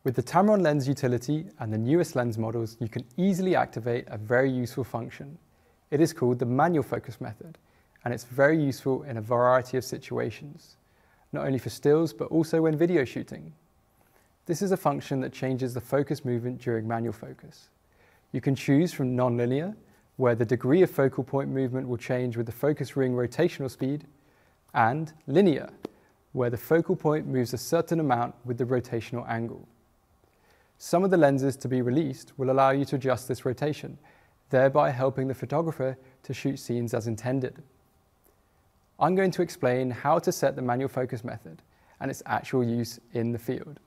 With the Tamron lens utility and the newest lens models, you can easily activate a very useful function. It is called the manual focus method, and it's very useful in a variety of situations, not only for stills, but also when video shooting. This is a function that changes the focus movement during manual focus. You can choose from non-linear, where the degree of focal point movement will change with the focus ring rotational speed, and linear, where the focal point moves a certain amount with the rotational angle. Some of the lenses to be released will allow you to adjust this rotation, thereby helping the photographer to shoot scenes as intended. I'm going to explain how to set the manual focus method and its actual use in the field.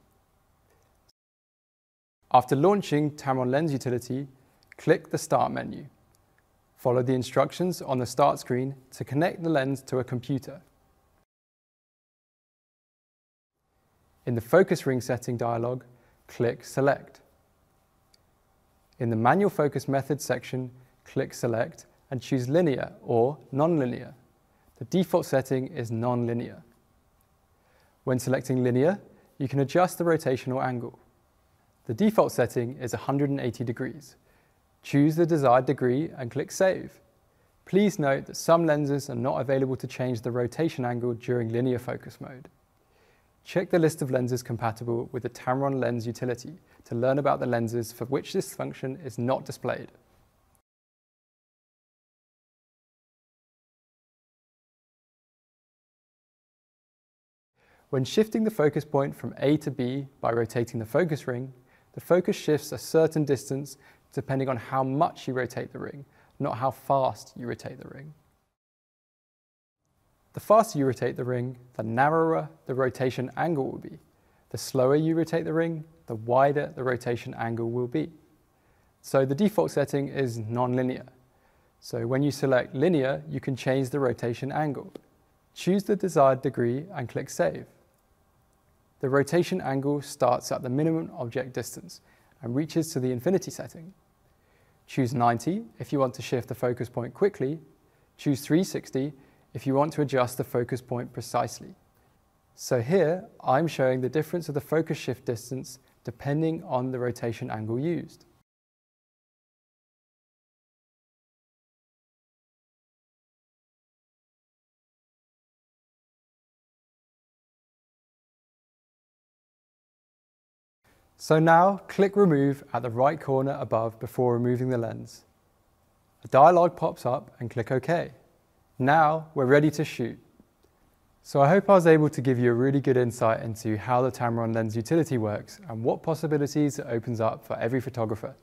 After launching Tamron Lens Utility, click the Start menu. Follow the instructions on the Start screen to connect the lens to a computer. In the Focus Ring Setting dialog, click Select. In the Manual Focus Method section, click Select and choose Linear or Non-Linear. The default setting is Non-Linear. When selecting Linear, you can adjust the rotational angle. The default setting is 180 degrees. Choose the desired degree and click Save. Please note that some lenses are not available to change the rotation angle during linear focus mode. Check the list of lenses compatible with the Tamron Lens Utility to learn about the lenses for which this function is not displayed. When shifting the focus point from A to B by rotating the focus ring, the focus shifts a certain distance depending on how much you rotate the ring, not how fast you rotate the ring. The faster you rotate the ring, the narrower the rotation angle will be. The slower you rotate the ring, the wider the rotation angle will be. So the default setting is non-linear. So when you select linear, you can change the rotation angle. Choose the desired degree and click Save. The rotation angle starts at the minimum object distance and reaches to the infinity setting. Choose 90 if you want to shift the focus point quickly. Choose 360 if you want to adjust the focus point precisely. So here, I'm showing the difference of the focus shift distance depending on the rotation angle used. So now, click Remove at the right corner above before removing the lens. A dialog pops up and click OK. Now we're ready to shoot. So I hope I was able to give you a really good insight into how the Tamron Lens Utility works and what possibilities it opens up for every photographer.